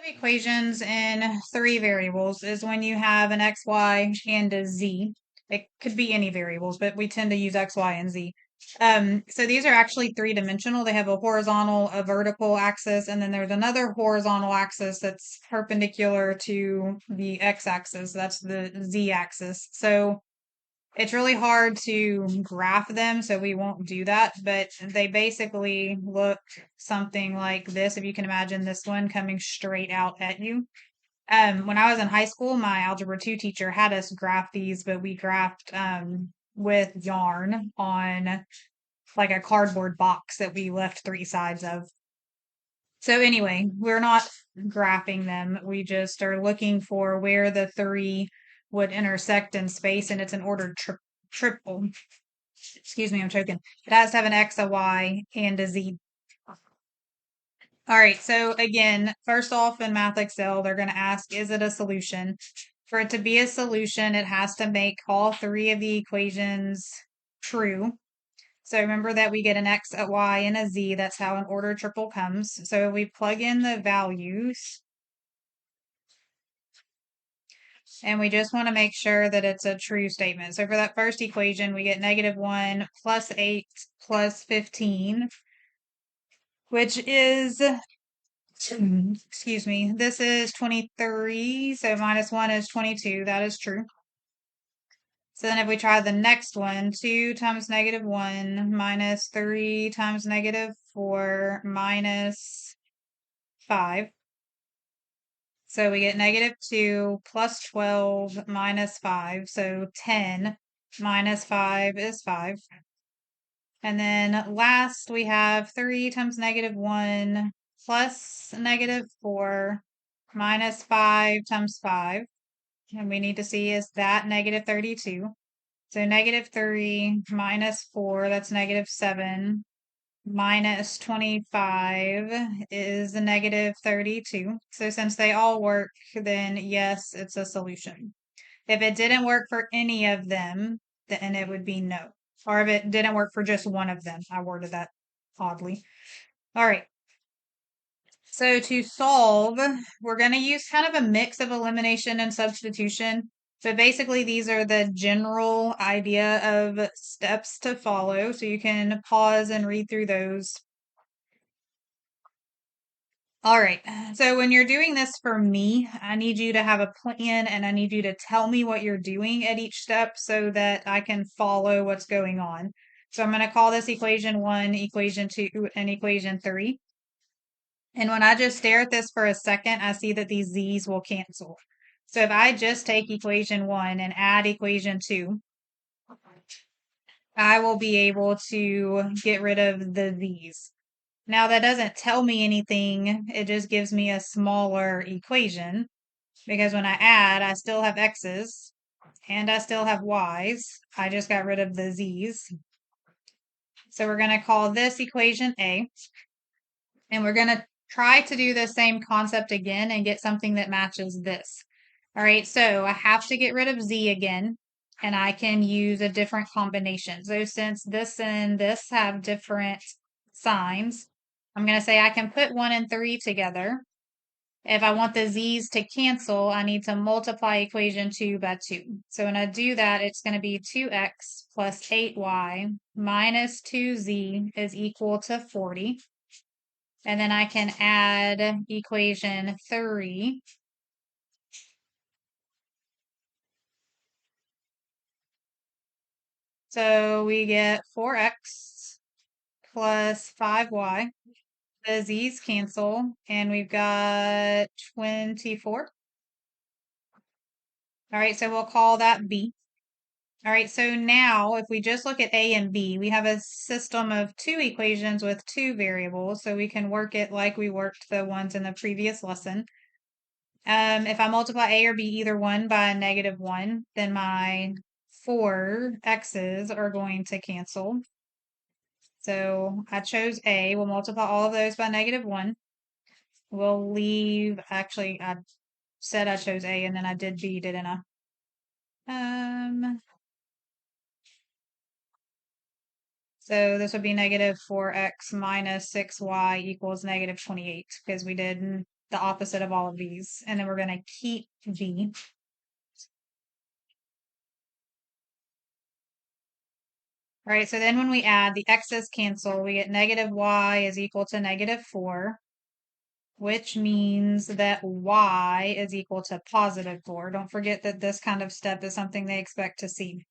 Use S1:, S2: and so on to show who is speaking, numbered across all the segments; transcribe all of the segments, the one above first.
S1: Of equations in three variables is when you have an x, y, and a z. It could be any variables, but we tend to use x, y, and z. So these are actually three-dimensional. They have a horizontal, a vertical axis, and then there's another horizontal axis that's perpendicular to the x-axis. That's the z-axis. So it's really hard to graph them, so we won't do that, but they basically look something like this. If you can imagine this one coming straight out at you. When I was in high school, my Algebra 2 teacher had us graph these, but we graphed with yarn on like a cardboard box that we left three sides of. So anyway, we're not graphing them. We just are looking for where the three would intersect in space, and it's an ordered triple. Excuse me, I'm choking. It has to have an X, a Y, and a Z. All right, so again, first off in Math Excel, they're going to ask, is it a solution? For it to be a solution, it has to make all three of the equations true. So remember that we get an X, a Y, and a Z. That's how an ordered triple comes. So we plug in the values. And we just want to make sure that it's a true statement. So for that first equation, we get -1 plus 8 plus 15, which is, excuse me, this is 23. So -1 is 22. That is true. So then if we try the next one, 2 times -1 minus 3 times -4 minus 5. So we get -2 plus 12 minus 5. So 10 minus 5 is 5. And then last we have 3 times -1 plus -4 minus 5 times 5. And we need to see is that -32. So -3 minus 4, that's -7 minus 25 is a -32. So since they all work, then yes, it's a solution. If it didn't work for any of them, then it would be no. Or if it didn't work for just one of them, I worded that oddly. All right. So to solve, we're going to use kind of a mix of elimination and substitution. So basically, these are the general idea of steps to follow. So you can pause and read through those. All right. So when you're doing this for me, I need you to have a plan and I need you to tell me what you're doing at each step so that I can follow what's going on. So I'm going to call this equation 1, equation 2, and equation 3. And when I just stare at this for a second, I see that these z's will cancel. So if I just take equation 1 and add equation 2, I will be able to get rid of the z's. Now that doesn't tell me anything, it just gives me a smaller equation because when I add, I still have x's and I still have y's. I just got rid of the z's. So we're going to call this equation A, and we're going to try to do the same concept again and get something that matches this. All right, so I have to get rid of z again, and I can use a different combination. So since this and this have different signs, I'm going to say I can put 1 and 3 together. If I want the z's to cancel, I need to multiply equation 2 by 2. So when I do that, it's going to be 2x plus 8y minus 2z is equal to 40. And then I can add equation 3. So we get 4x plus 5y. The z's cancel, and we've got 24. All right, so we'll call that B. All right, so now if we just look at A and B, we have a system of two equations with two variables, so we can work it like we worked the ones in the previous lesson. If I multiply A or B, either one by -1, then my 4 x's are going to cancel. So I chose A. We'll multiply all of those by -1. We'll leave, actually, I said I chose A and then I did B, didn't I? So this would be -4x minus 6y equals -28 because we did the opposite of all of these. And then we're going to keep v. All right, so then when we add, the x's cancel, we get negative y is equal to negative 4, which means that y is equal to positive 4. Don't forget that this kind of step is something they expect to see.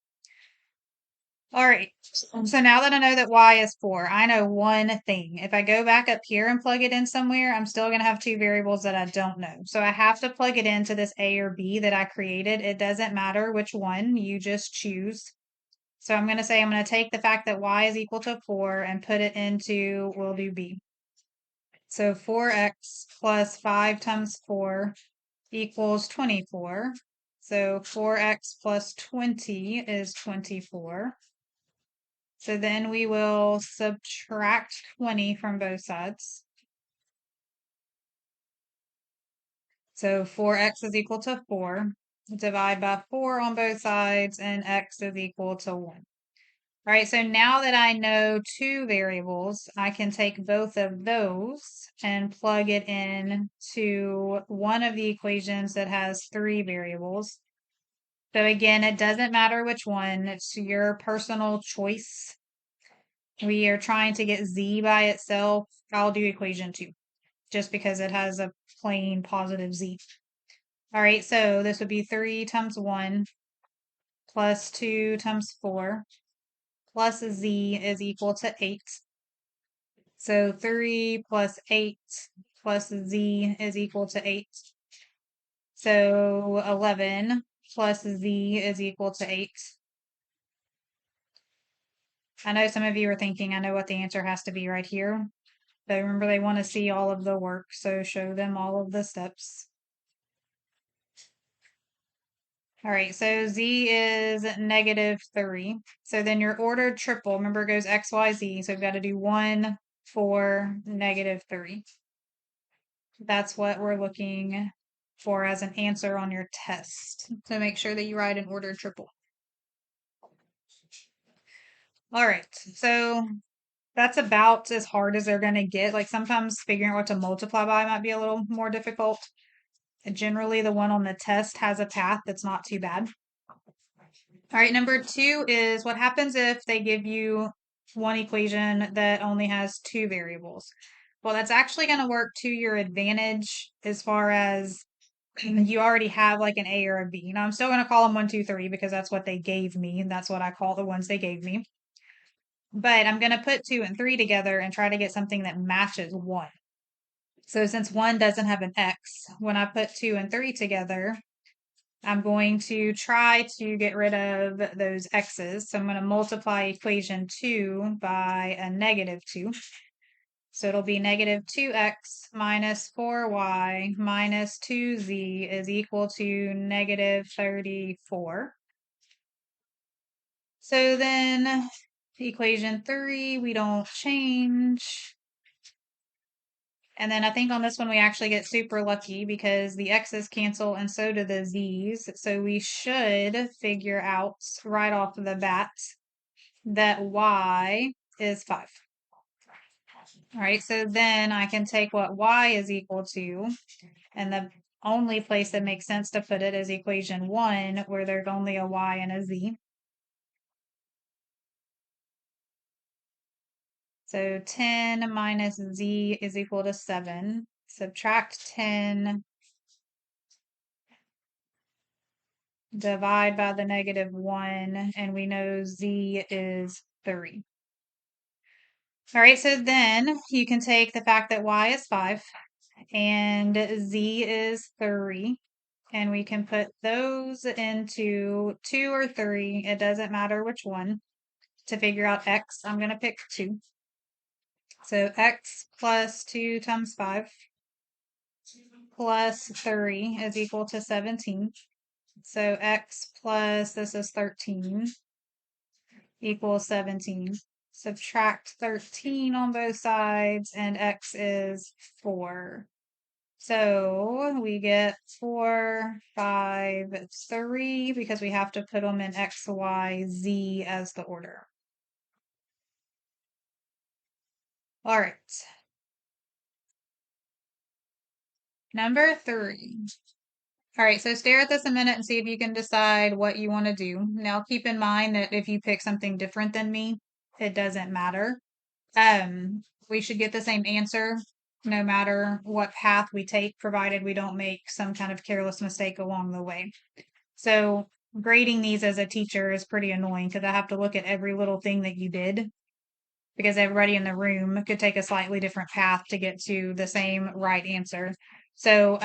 S1: All right, so now that I know that y is 4, I know one thing. If I go back up here and plug it in somewhere, I'm still going to have two variables that I don't know. So I have to plug it into this a or b that I created. It doesn't matter which one, you just choose. So I'm going to say I'm going to take the fact that y is equal to 4 and put it into, we'll do b. So 4x plus 5 times 4 equals 24. So 4x plus 20 is 24. So then we will subtract 20 from both sides. So 4x is equal to 4. Divide by 4 on both sides, and x is equal to 1. All right, so now that I know two variables, I can take both of those and plug it in to one of the equations that has three variables. So again, it doesn't matter which one, it's your personal choice. We are trying to get z by itself. I'll do equation 2, just because it has a plain positive z. All right, so this would be 3 times 1 plus 2 times 4 plus z is equal to 8. So 3 plus 8 plus z is equal to 8. So 11 plus z is equal to 8. I know some of you are thinking, I know what the answer has to be right here. But remember, they want to see all of the work, so show them all of the steps. All right, so z is negative 3. So then your ordered triple, remember, goes x, y, z. So we've got to do 1, 4, negative 3. That's what we're looking for as an answer on your test. So make sure that you write an ordered triple. All right, so that's about as hard as they're going to get. Like sometimes figuring out what to multiply by might be a little more difficult. Generally, the one on the test has a path that's not too bad. All right, number 2 is what happens if they give you one equation that only has two variables. Well, that's actually going to work to your advantage as far as you already have like an A or a B. Now, I'm still going to call them 1, 2, 3 because that's what they gave me. And that's what I call the ones they gave me. But I'm going to put 2 and 3 together and try to get something that matches 1. So since 1 doesn't have an X, when I put 2 and 3 together, I'm going to try to get rid of those x's. So I'm going to multiply equation 2 by a negative 2. So it'll be negative 2x minus 4y minus 2z is equal to negative 34. So then equation 3, we don't change. And then I think on this one, we actually get super lucky because the x's cancel and so do the z's. So we should figure out right off the bat that y is 5. All right, so then I can take what y is equal to, and the only place that makes sense to put it is equation 1, where there's only a y and a z. So 10 minus z is equal to 7. Subtract 10, divide by the negative 1, and we know z is 3. All right, so then you can take the fact that y is 5 and z is 3, and we can put those into 2 or 3, it doesn't matter which one, to figure out x. I'm going to pick 2. So x plus 2 times 5 plus 3 is equal to 17. So x plus, this is 13, equals 17. Subtract 13 on both sides, and x is 4. So we get 4, 5, 3, because we have to put them in x, y, z as the order. All right. Number 3. All right, so stare at this a minute and see if you can decide what you want to do. Now, keep in mind that if you pick something different than me, it doesn't matter. We should get the same answer no matter what path we take, provided we don't make some kind of careless mistake along the way. So, grading these as a teacher is pretty annoying because I have to look at every little thing that you did because everybody in the room could take a slightly different path to get to the same right answer. So,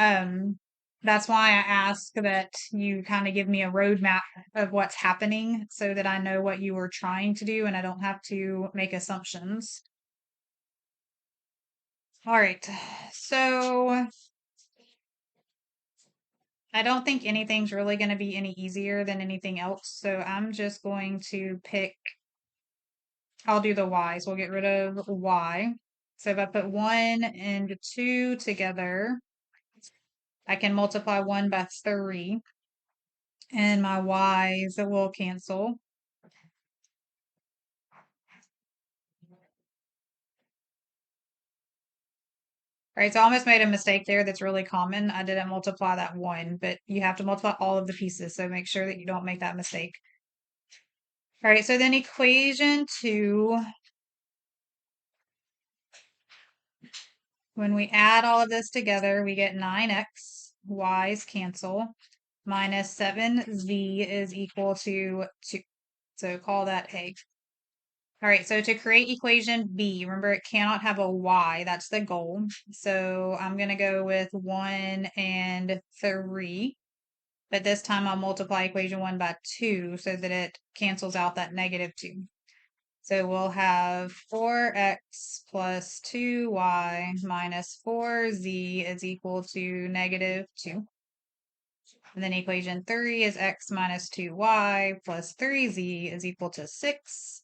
S1: that's why I ask that you kind of give me a roadmap of what's happening so that I know what you were trying to do and I don't have to make assumptions. All right. So I don't think anything's really going to be any easier than anything else. So I'm just going to pick, I'll do the y's. We'll get rid of y. So if I put 1 and 2 together, I can multiply 1 by 3. And my y's will cancel. All right, so I almost made a mistake there that's really common. I didn't multiply that 1, but you have to multiply all of the pieces. So make sure that you don't make that mistake. All right, so then equation 2, when we add all of this together, we get 9x, y's cancel, minus 7z is equal to 2. So call that A. All right, so to create equation B, remember it cannot have a y, that's the goal. So I'm going to go with 1 and 3, but this time I'll multiply equation 1 by 2 so that it cancels out that negative 2. So we'll have 4x plus 2y minus 4z is equal to negative 2. And then equation 3 is x minus 2y plus 3z is equal to 6.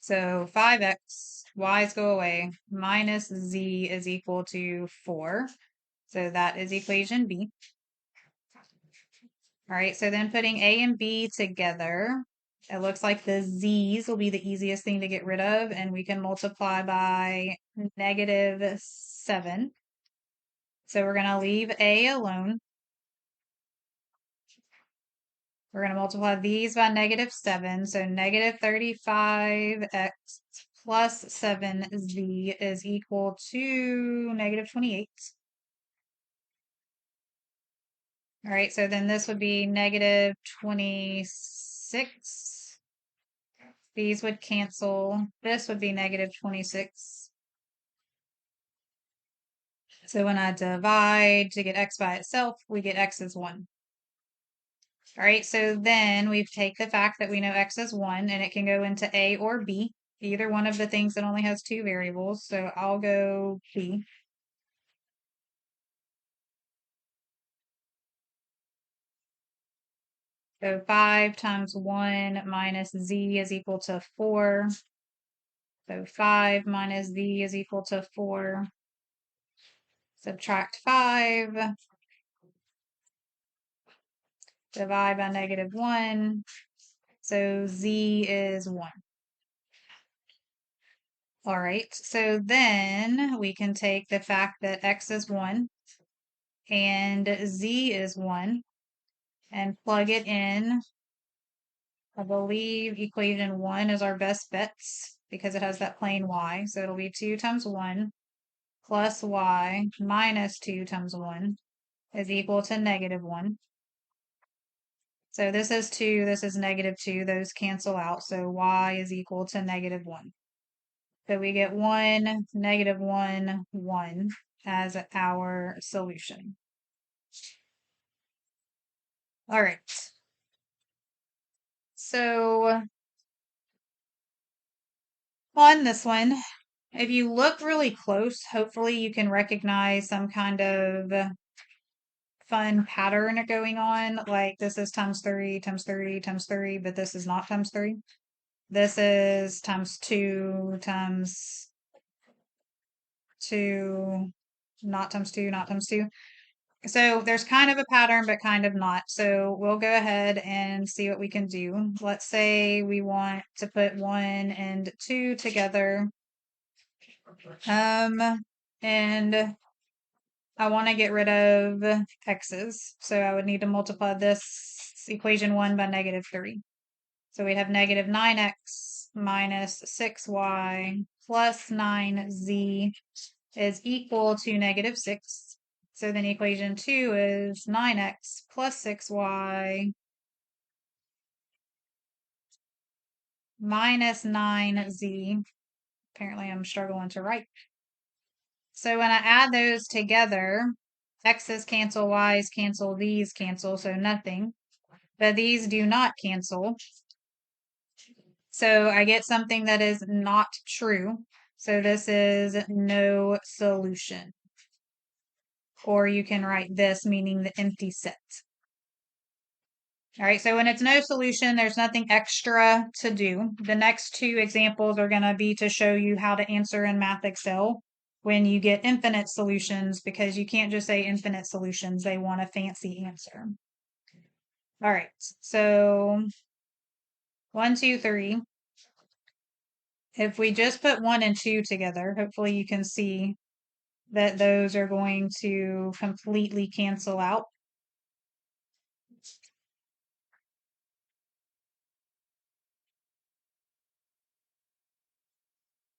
S1: So 5x, y's go away, minus z is equal to 4. So that is equation B. All right, so then putting A and B together, it looks like the z's will be the easiest thing to get rid of, and we can multiply by negative 7. So we're going to leave A alone. We're going to multiply these by negative 7. So negative 35x plus 7z is equal to negative 28. All right, so then this would be negative 26. These would cancel. This would be negative 26. So when I divide to get x by itself, we get x is 1. All right, so then we take the fact that we know x is 1 and it can go into A or B, either one of the things that only has 2 variables. So I'll go B. So 5 times 1 minus z is equal to 4. So 5 minus z is equal to 4. Subtract 5. Divide by negative 1. So z is 1. All right, so then we can take the fact that x is 1 and z is 1 and plug it in. I believe equation 1 is our best bets because it has that plain y. So it'll be 2 times 1 plus y minus 2 times 1 is equal to negative 1. So this is 2, this is negative 2. Those cancel out. So y is equal to negative 1. So we get 1, negative 1, 1 as our solution. All right. So on this one, if you look really close, hopefully you can recognize some kind of fun pattern going on. Like this is times 3, times 3, times 3, but this is not times 3. This is times 2, times 2, not times 2, not times 2. So there's kind of a pattern, but kind of not. So we'll go ahead and see what we can do. Let's say we want to put 1 and 2 together. and I want to get rid of x's. So I would need to multiply this equation 1 by negative 3. So we have negative 9x minus 6y plus 9z is equal to negative 6. So then equation 2 is 9x plus 6y minus 9z. Apparently I'm struggling to write. So when I add those together, x's cancel, y's cancel, these cancel, so nothing. But these do not cancel. So I get something that is not true. So this is no solution. Or you can write this, meaning the empty set. All right, so when it's no solution, there's nothing extra to do. The next two examples are going to be to show you how to answer in MathXL when you get infinite solutions, because you can't just say infinite solutions. They want a fancy answer. All right, so 1, 2, 3. If we just put 1 and 2 together, hopefully you can see that those are going to completely cancel out.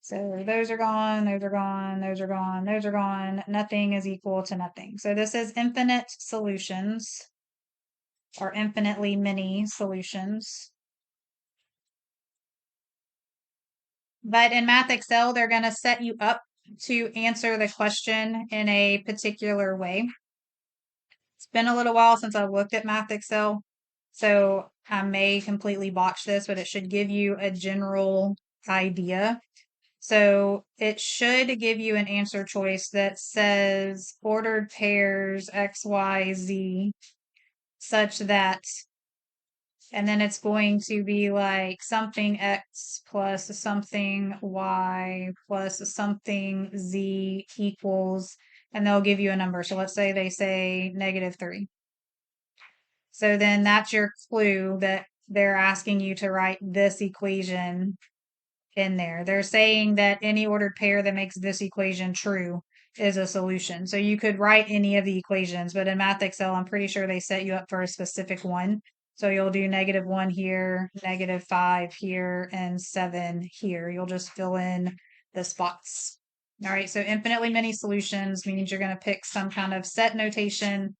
S1: So those are gone, those are gone, those are gone, those are gone. Nothing is equal to nothing. So this is infinite solutions, or infinitely many solutions. But in MathXL, they're going to set you up to answer the question in a particular way. It's been a little while since I've looked at MathXL, so I may completely botch this, but it should give you a general idea. So it should give you an answer choice that says ordered pairs X, Y, Z, such that, and then it's going to be like something X plus something Y plus something Z equals, and they'll give you a number. So let's say they say negative 3. So then that's your clue that they're asking you to write this equation in there. They're saying that any ordered pair that makes this equation true is a solution. So you could write any of the equations, but in MathXL, I'm pretty sure they set you up for a specific one. So you'll do negative 1 here, negative 5 here, and 7 here. You'll just fill in the spots. All right, so infinitely many solutions means you're going to pick some kind of set notation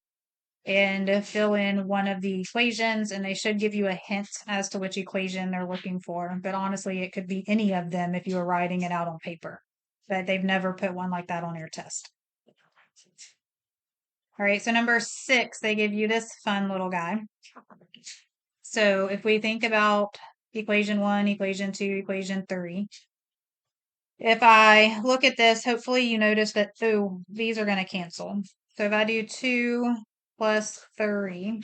S1: and fill in one of the equations, and they should give you a hint as to which equation they're looking for. But honestly, it could be any of them if you were writing it out on paper. But they've never put one like that on your test. All right, so number 6, they give you this fun little guy. So if we think about equation 1, equation 2, equation 3, if I look at this, hopefully you notice that, oh, these are going to cancel. So if I do 2 plus 3,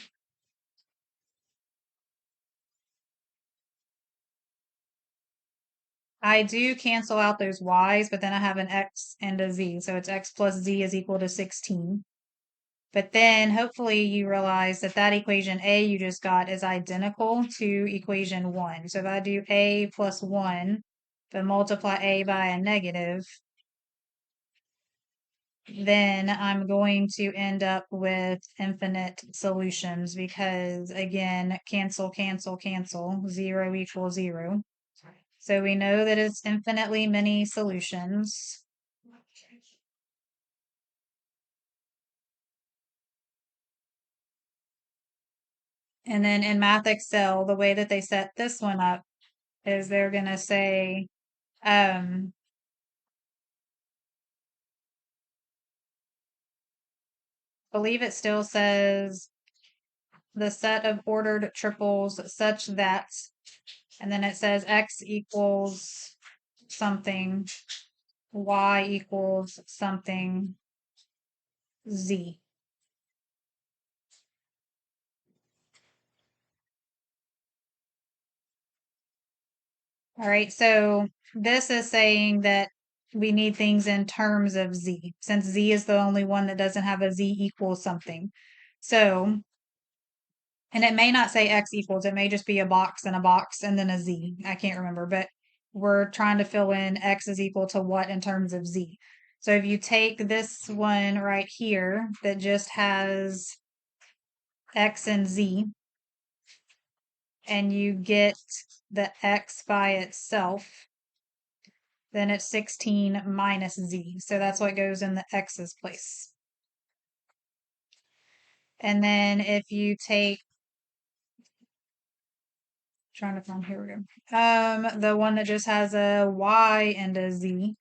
S1: I do cancel out those y's, but then I have an x and a z. So it's x plus z is equal to 16. But then hopefully you realize that that equation A you just got is identical to equation 1. So if I do A plus 1, but multiply A by a negative, then I'm going to end up with infinite solutions because, again, cancel, cancel, cancel, 0 equals 0. So we know that it's infinitely many solutions. And then in MathXL, the way that they set this one up is they're going to say, I believe it still says the set of ordered triples such that, and then it says x equals something, y equals something, z. All right, so this is saying that we need things in terms of z, since z is the only one that doesn't have a z equals something. So, and it may not say x equals, it may just be a box and then a z. I can't remember, but we're trying to fill in x is equal to what in terms of z. So if you take this one right here that just has x and z, and you get the x by itself, then it's 16 minus z. So that's what goes in the x's place. And then if you take, trying to find, here we go. The one that just has a y and a z,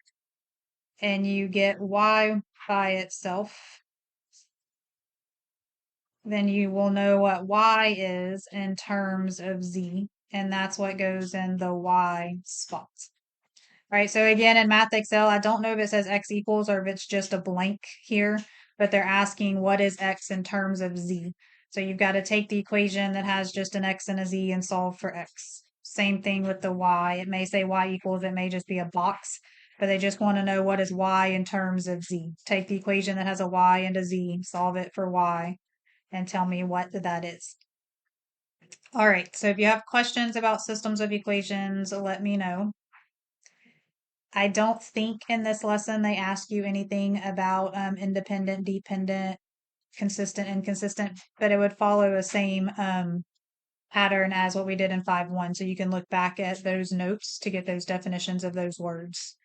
S1: and you get y by itself, then you will know what y is in terms of z, and that's what goes in the y spot. Right, so again, in Math Excel, I don't know if it says x equals or if it's just a blank here, but they're asking what is x in terms of z. So you've got to take the equation that has just an x and a z and solve for x. Same thing with the y. It may say y equals, it may just be a box, but they just want to know what is y in terms of z. Take the equation that has a y and a z, solve it for y, and tell me what that is. All right, so if you have questions about systems of equations, let me know. I don't think in this lesson they ask you anything about independent, dependent, consistent, inconsistent, but it would follow the same pattern as what we did in 5.1. So you can look back at those notes to get those definitions of those words.